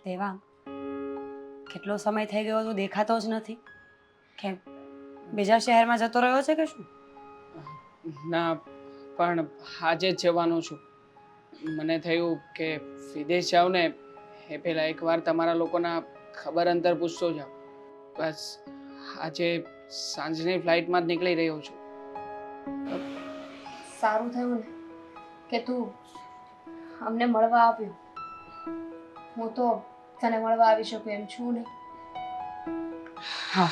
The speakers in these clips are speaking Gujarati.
દેવાંગ, કેટલો સમય થઈ ગયો તું દેખાતો જ નથી. કેમ બીજા શહેરમાં જતો રહ્યો છે કે શું? ના, પણ આજે જ જવાનું છું. મને થયું કે વિદેશ જાઉં ને એ પહેલાં એકવાર તમારા લોકોના ખબર અંતર પૂછતો જાઉં. બસ આજે સાંજની ફ્લાઇટમાં જ નીકળી રહ્યો છું. સારું થયું ને કે તું અમને મળવા આવ્યો. હું તો તને મળવા આવી શકું એમ છું નહીં. હા,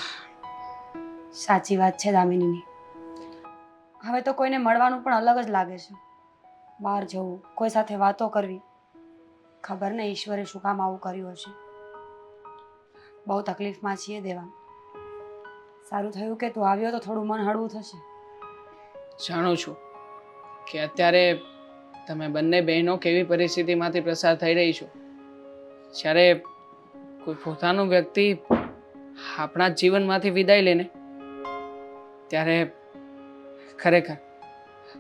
સાચી વાત છે દામિનીની. હવે તો કોઈને મળવાનું પણ અલગ જ લાગે છે. બહાર જવું, કોઈ સાથે વાતો કરવી. ખબર નહીં ઈશ્વરે શું કામ આવું કર્યું હશે. બહુ તકલીફમાં છીએ દેવાંગ. સારું થયું કે તું આવ્યો તો થોડું મન હળવું થશે. જાણું છું કે અત્યારે તમે બંને બહેનો કેવી પરિસ્થિતિમાંથી પસાર થઈ રહી છો. જ્યારે કોઈ પોતાનું વ્યક્તિ આપણા જ જીવનમાંથી વિદાય લે ને ત્યારે ખરેખર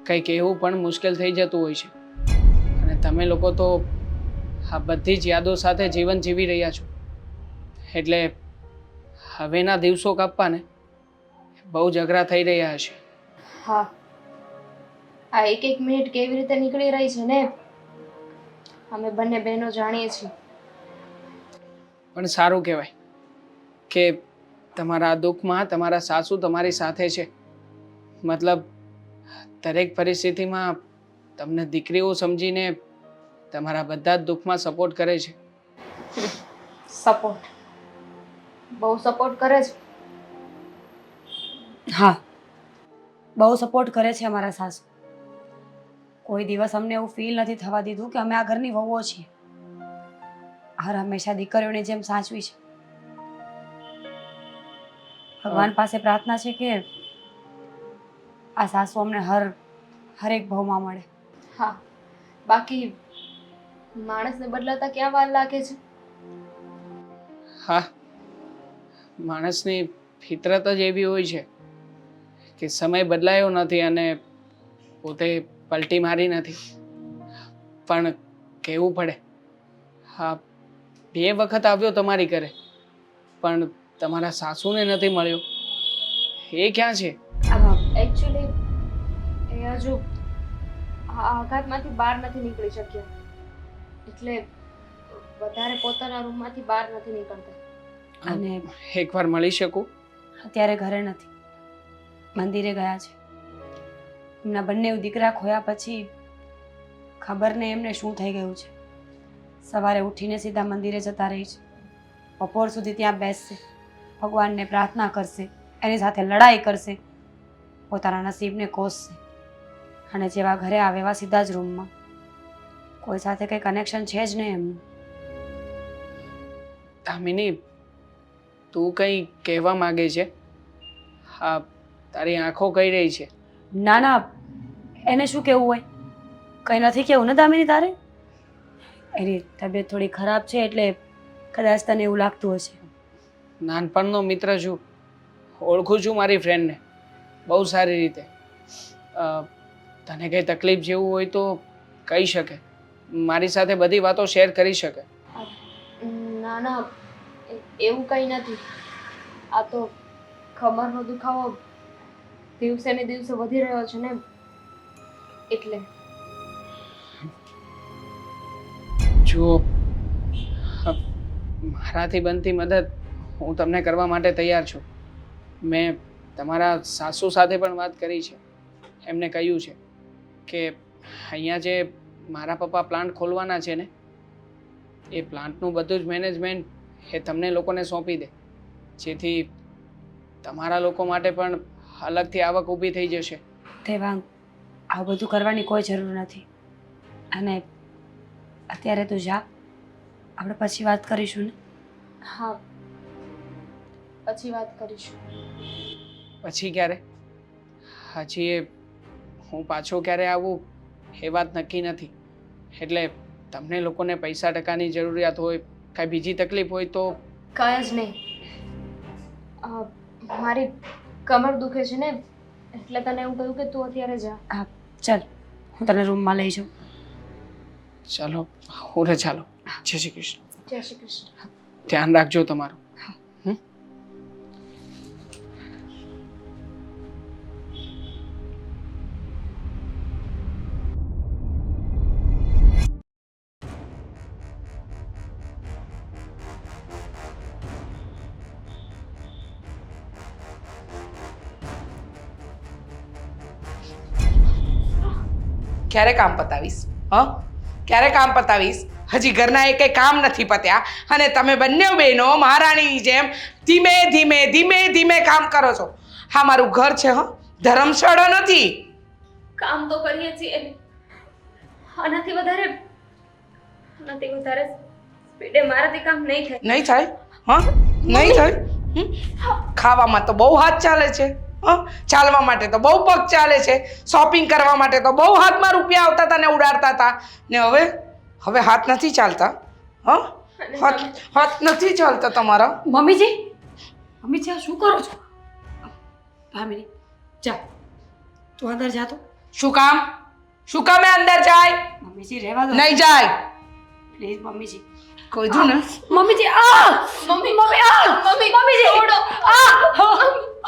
કંઈક એવું પણ મુશ્કેલ થઈ જતું હોય છે. અને તમે લોકો તો આ બધી જ યાદો સાથે જીવન જીવી રહ્યા છો. એટલે હવેના દિવસો કાપવાને બહુ જ અઘરા થઈ રહ્યા હશે. હા, આ એક એક મિનિટ કેવી રીતે નીકળી રહી છે ને અમે બંને બહેનો જાણીએ છીએ. પણ સારું કહેવાય કે તમારા દુઃખમાં તમારા સાસુ તમારી સાથે છે. મતલબ દરેક પરિસ્થિતિમાં તમને દીકરીઓ સમજીને તમારા બધા જ દુઃખમાં સપોર્ટ કરે છે. સપોર્ટ બહુ સપોર્ટ કરે છે. હા, બહુ સપોર્ટ કરે છે અમારા સાસુ. કોઈ દિવસ અમને એવું ફીલ નથી થવા દીધું કે અમે આ ઘરની વહુઓ છીએ. હર હંમેશા દીકરીઓની જેમ સાચવી છે. ભગવાન પાસે પ્રાર્થના છે કે આ સાસુ અમને હરેક ભાવમાં મળે. હા, બાકી માણસને બદલાતા ક્યાં વાર લાગે છે? હા, માણસની ફિતરત જ એવી હોય છે કે સમય બદલાયો નથી અને પોતે પલટી મારી નથી. પણ કહેવું પડે, હા, 2 વખત આવ્યો તમારી ઘરે પણ તમારા સાસુને નથી મળ્યો. એ ક્યાં છે? એકચ્યુઅલી એ હજુ આ આઘાતમાંથી બહાર નથી નીકળી શક્યા. એટલે વધારે પોતાના રૂમમાંથી બહાર નથી નીકળતા. અને એકવાર મળી શકું? અત્યારે ઘરે નથી, મંદિરે ગયા છે. એમના બંને દીકરા ખોયા પછી ખબર નહીં એમને શું થઈ ગયું છે. સવારે ઉઠીને સીધા મંદિરે જતા રહી છે. બપોર સુધી ત્યાં બેસશે, ભગવાનને પ્રાર્થના કરશે, એની સાથે લડાઈ કરશે, પોતાના નસીબને કોસશે. અને જેવા ઘરે આવે એવા સીધા જ રૂમમાં. કોઈ સાથે કંઈ કનેક્શન છે જ નહીં એમનું. દામિની, તું કંઈ કહેવા માંગે છે? હા, તારી આંખો કહી રહી છે. ના ના, એને શું કહેવું હોય? કંઈ નથી કહેવું ને દામિની તારે? એની તબિયત થોડી ખરાબ છે એટલે કદાચ તને એવું લાગતું હશે. નાનપણનો મિત્ર છું, ઓળખું છું મારી ફ્રેન્ડને બહુ સારી રીતે. તને કંઈ તકલીફ જેવું હોય તો કહી શકે, મારી સાથે બધી વાતો શેર કરી શકે. ના ના, એવું કંઈ નથી. આ તો કમરનો દુખાવો દિવસે ને દિવસે વધી રહ્યો છે ને એટલે. જુઓ, મારાથી બનતી મદદ હું તમને કરવા માટે તૈયાર છું. મેં તમારા સાસુ સાથે પણ વાત કરી છે. એમને કહ્યું છે કે અહીંયા જે મારા પપ્પા પ્લાન્ટ ખોલવાના છે ને એ પ્લાન્ટનું બધું જ મેનેજમેન્ટ એ તમને લોકોને સોંપી દે, જેથી તમારા લોકો માટે પણ અલગથી આવક ઊભી થઈ જશે. દેવાંગ, આવું બધું કરવાની કોઈ જરૂર નથી. અને અત્યારે તું જા, આપણે પછી વાત કરીશું ને. હા, પછી વાત કરીશું. પછી ક્યારે? હજી હું પાછો ક્યારે આવું એ વાત નક્કી નથી. એટલે તમને લોકોને પૈસા ટકાની જરૂરિયાત હોય, કાંઈ બીજી તકલીફ હોય તો કાંઈ જ નહીં. મારી કમર દુખે છે ને એટલે તને એવું કહ્યું કે તું અત્યારે જા. હા, ચાલ, હું તને રૂમમાં લઈ જાઉં. ચાલો, હું રજા લઉં. જય શ્રી કૃષ્ણ. જય શ્રી કૃષ્ણ. ધ્યાન રાખજો તમારું. ક્યારે કામ પતાવીશ? ક્યારે કામ પતાવીશ? હજી ઘરના એ કંઈ કામ નથી પત્યા અને તમે બંને બહેનો મહારાણીની જેમ ધીમે ધીમે ધીમે ધીમે કામ કરો છો. હા, મારું ઘર છે, ધર્મશાળા નથી. કામ તો કરીએ છીએ, આનાથી વધારે સ્પીડે મારાથી કામ નહીં થાય. નહીં થાય? નહીં થાય? ખાવામાં તો બહુ હાથ ચાલે છે, ચાલવા માટે તો બહુ પગ ચાલે છે, શોપિંગ કરવા માટે તો બહુ હાથમાં રૂપિયા આવતા હતા ને ઉડાડતા હતા ને હવે હાથ નથી ચાલતા. હાથ નથી ચાલતા તમારા. મમ્મીજી આ શું કરો છો? ભામિની જા, તું અંદર જા. તો શું કામ એ અંદર જાય? મમ્મીજી રહેવા દો. નહીં જાય. પ્લીઝ મમ્મીજી. કોઈ દઉં ને મમ્મીજી મમ્મીજી છોડો.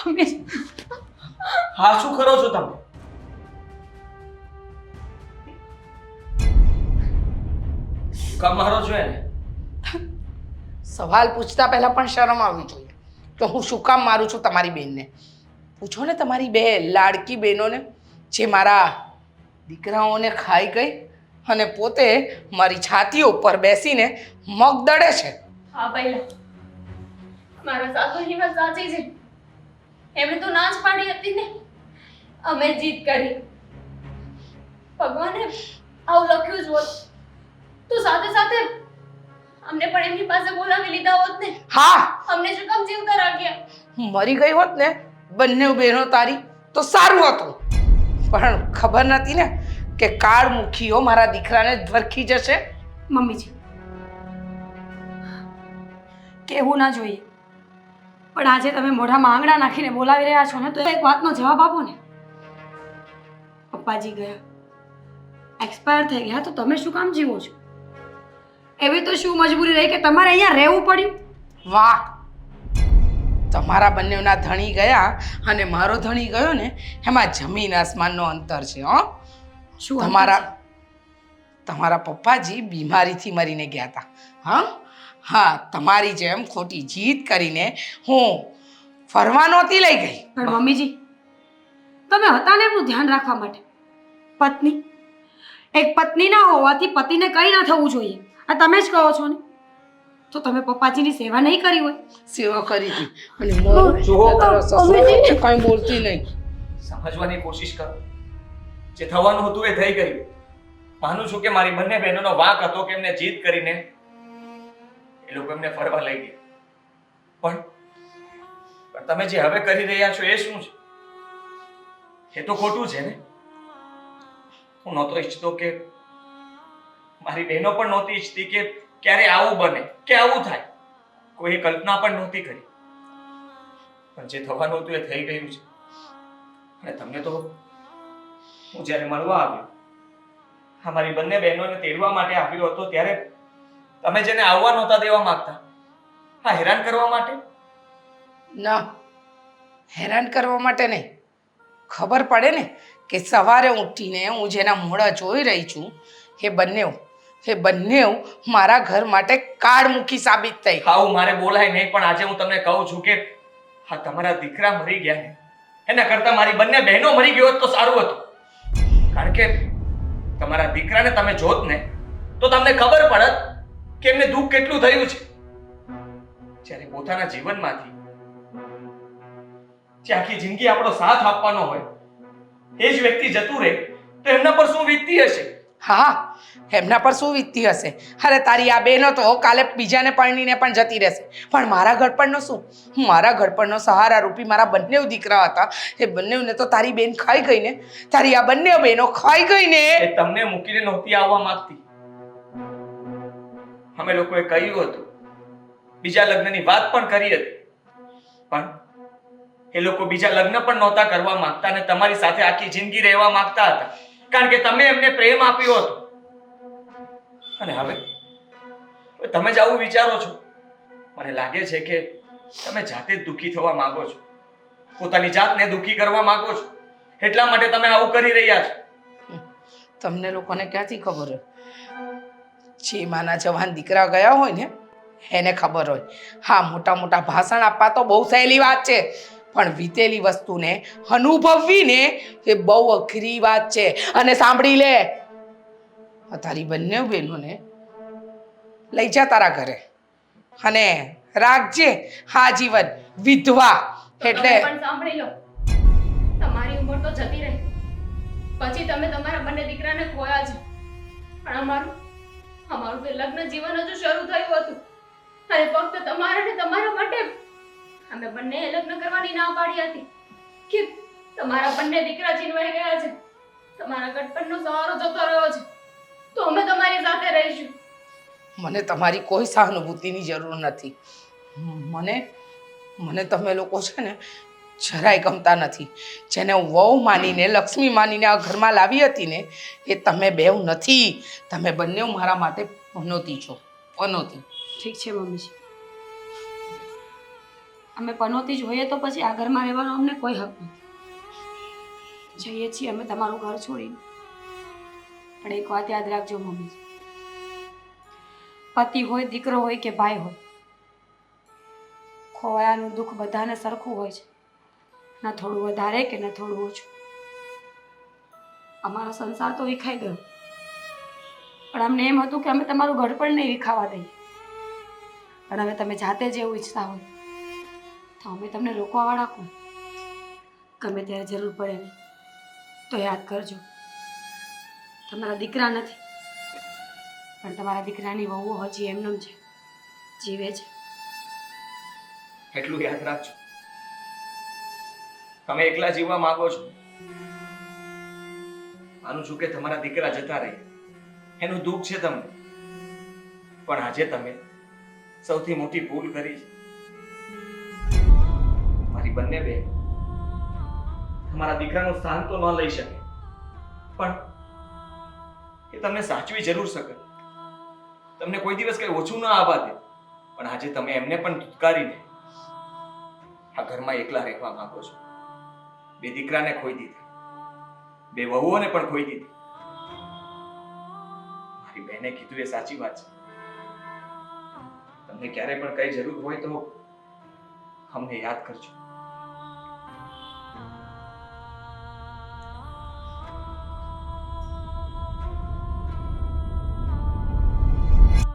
મમ્મીજી હા, શું કરો છો તમે? કામ મારો છો એને? સવાલ પૂછતા પહેલા પણ શરમ આવવી જોઈએ તો હું શું કામ મારું છું તમારી બેનને? પૂછો ને તમારી બે લાડકી બહેનોને જે મારા દીકરાઓને ખાઈ ગઈ અને પોતે મારી છાતી ઉપર બેસીને મગ દળે છે. હા, પહેલા મારા સાસુની વાત સાચી છે. એમણે તો ના જ પાડી હતી ને, અમે જીત કરી. ભગવાને આવું લખ્યું જ હોત તો સાથે સાથે અમને પણ એમની પાસે બોલાવી લીધા હોત ને. હા, અમને શું કામ જીવતા રાખ્યા? મરી ગઈ હોત ને બંને બહેનો તારી તો સારું હતું, પણ ખબર નથી ને કે કાળમુખીઓ મારા દીકરાને ધરખી જશે. મમ્મીજી કહેવું ના જોઈએ, પણ આજે તમે મોઢામાં આંગળા નાખીને બોલાવી રહ્યા છો ને, તો એક વાતનો જવાબ આપો ને. પપ્પાજી ગયા, એક્સપાયર થઈ ગયા, તો તમે શું કામ જીવો છો? એવી તો શું મજબૂરી રહી કે તમારે અહીંયા રહેવું પડ્યું? વાહ, તમારા બંનેના ધણી ગયા અને મારો ધણી ગયો ને, એમાં જમીન આસમાનનો અંતર છે. શું તમારા પપ્પાજી બીમારીથી મરીને ગયા હતા. હા, તમારી જેમ ખોટી જીદ કરીને હું ફરવા નહોતી લઈ ગઈ. પણ મમ્મીજી તમે હતા ને એમનું ધ્યાન રાખવા માટે. પત્ની એક પત્ની ના હોવાથી પતિને કંઈ ના થવું જોઈએ, આ તમે જ કહો છો ને. તો તમે પપ્પાજીની સેવા નહીં કરી હોય? સેવા કરી હતી અને મોરું કંઈ બોલતી નહીં. સમજવાની કોશિશ કરો. જે થવાનું હતું એ થઈ ગયું. માનું છું કે મારી બંને બહેનોનો વાંક હતો કે એમને જીત કરીને એ લોકો એમને ફરવા લઈ ગયા. પણ તમે જે હવે કરી રહ્યા છો એ શું છે? એ તો ખોટું છે ને. હું નહોતો ઈચ્છતો કે મારી બહેનો પણ નહોતી ઈચ્છતી કે ક્યારે આવું બને કે આવું થાય. કોઈ કલ્પના પણ નહોતી કરી. પણ જે થવાનું હતું એ થઈ ગયું છે. અને તમને તો હું જ્યારે મળવા આવ્યો, મારી બંને બહેનોને તેડવા માટે આવ્યો હતો, ત્યારે તમે જેને આવવા નહોતા દેવા માંગતા, હેરાન કરવા માટે? ના, હેરાન કરવા માટે નહીં. ખબર પડે ને કે સવારે ઉઠીને હું જેના મોઢા જોઈ રહી છું એ બંને મારા ઘર માટે કાળમુખી સાબિત થઈ. આવું મારે બોલાય નહીં, પણ આજે હું તમને કહું છું કે તમારા દીકરા મરી ગયા ને એના કરતા મારી બંને બહેનો મરી ગયો તો સારું હતું. કારણ કે તમારા દીકરાને તમે જોત ને તો તમને ખબર પડત કે એમને દુઃખ કેટલું થયું છે. જ્યારે પોતાના જીવનમાંથી જે આખી જિંદગી આપણો સાથ આપવાનો હોય એ જ વ્યક્તિ જતું રહે તો એમના પર શું વીતતી હશે? હા, એમના પર શું વીતતી હશે? અરે તારી આ બહેનો તો કાલે બીજાને પરણીને પણ જતી રહેશે, પણ મારા ઘડપણનો શું? મારા ઘડપણનો સહારા રૂપી મારા બંને દીકરા હતા, એ બંનેને તો તારી બેન ખાઈ ગઈ ને. તારી આ બંને બહેનો ખાઈ ગઈ ને. એ તમને મૂકીને નહોતી આવવા માંગતી. અમે લોકોએ કહ્યું હતું, બીજા લગ્નની વાત પણ કરી હતી, પણ એ લોકો બીજા લગ્ન પણ નહોતા કરવા માંગતા અને તમારી સાથે આખી જિંદગી રહેવા માંગતા હતા, કારણ કે તમે એમને પ્રેમ આપ્યો હતો. અને હવે હવે તમે જ આવું વિચારો છો. મને લાગે છે કે તમે જાતે જ દુઃખી થવા માંગો છો, પોતાની જાતને દુઃખી કરવા માંગો છો, એટલા માટે તમે આવું કરી રહ્યા છો. તમને લોકોને ક્યાંથી ખબર હોય? જે માના જવાન દીકરા ગયા હોય ને એને ખબર હોય. હા, મોટા મોટા ભાષણ આપવા તો બહુ સહેલી વાત છે, પણ વીતેલી વસ્તુને અનુભવવીને એ બહુ અઘરી વાત છે. અને સાંભળી લે, આ તારી બંને બહેનોને લઈ જા તારા ઘરે અને રાખજે હા જીવન વિધવા. એટલે તમે પણ સાંભળી લો, તમારી ઉંમર તો જતી રહી, પછી તમે તમારા બંને દીકરાને ખોયા છે, પણ અમારું તો લગ્ન જીવન હજુ શરૂ થયું હતું, અને ફક્ત તમારા ને તમારા માટે અમે બંને લગ્ન કરવાની ના પાડી હતી કે તમારા બંને દીકરા છીનવાઈ ગયા છે, તમારા ગટપણનો સહારો જતો રહ્યો છે, તો અમે તમારી સાથે રહીશું. મને તમારી કોઈ સહાનુભૂતિની જરૂર નથી. મને તમે લોકો છે ને જરાય ગમતા નથી. જેને હું વહુ માનીને લક્ષ્મી માનીને આ ઘરમાં લાવી હતી ને એ તમે બેવ નથી. તમે બંને મારા માટે પનોતી છો, પનોતી. ઠીક છે મમ્મીજી, અમે પનોતી જ હોઈએ તો પછી આ ઘરમાં રહેવાનો અમને કોઈ હક નથી. જઈએ છીએ અમે તમારું ઘર છોડીને, પણ એક વાત યાદ રાખજો મમ્મીજી, પતિ હોય, દીકરો હોય કે ભાઈ હોય, ખોવાયાનું દુઃખ બધાને સરખું હોય છે, ના થોડું વધારે કે ના થોડું ઓછું. અમારો સંસાર તો વિખાઈ ગયો, પણ અમને એમ હતું કે અમે તમારું ઘડપણ નહીં વિખાવા દઈએ, પણ હવે તમે જાતે જ એવું ઈચ્છતા હોય તો અમે તમને રોકવાવાળા કોણ? ગમે ત્યારે જરૂર પડે ને તો યાદ કરજો, તમારા દીકરા નથી, પણ તમારા દીકરાની વહુઓ હજી એમનેમ છે, જીવે છે. એટલું યાદ રાખજો, તમે એકલા જીવવા માંગો છો. માનું છું કે તમારા દીકરા જતા રહ્યા એનું દુઃખ છે તમને, પણ આજે તમે સૌથી મોટી ભૂલ કરી છે. મારી બંને બહેન તમારા દીકરાનું સ્થાન તો ન લઈ શકે, પણ એ તમને સાચવી જરૂર શકે, તમને કોઈ દિવસ કઈ ઓછું ના આવવા દે, પણ આજે તમે એમને પણ ધુતકારીને આ ઘરમાં એકલા રહેવા માંગો છો. બે દીકરાને ખોઈ દીધા, બે વહુઓને પણ ખોઈ દીધી. મારી બહેને કીધું એ સાચી વાત છે. તમને ક્યારે પણ કઈ જરૂર હોય તો અમને યાદ કરજો.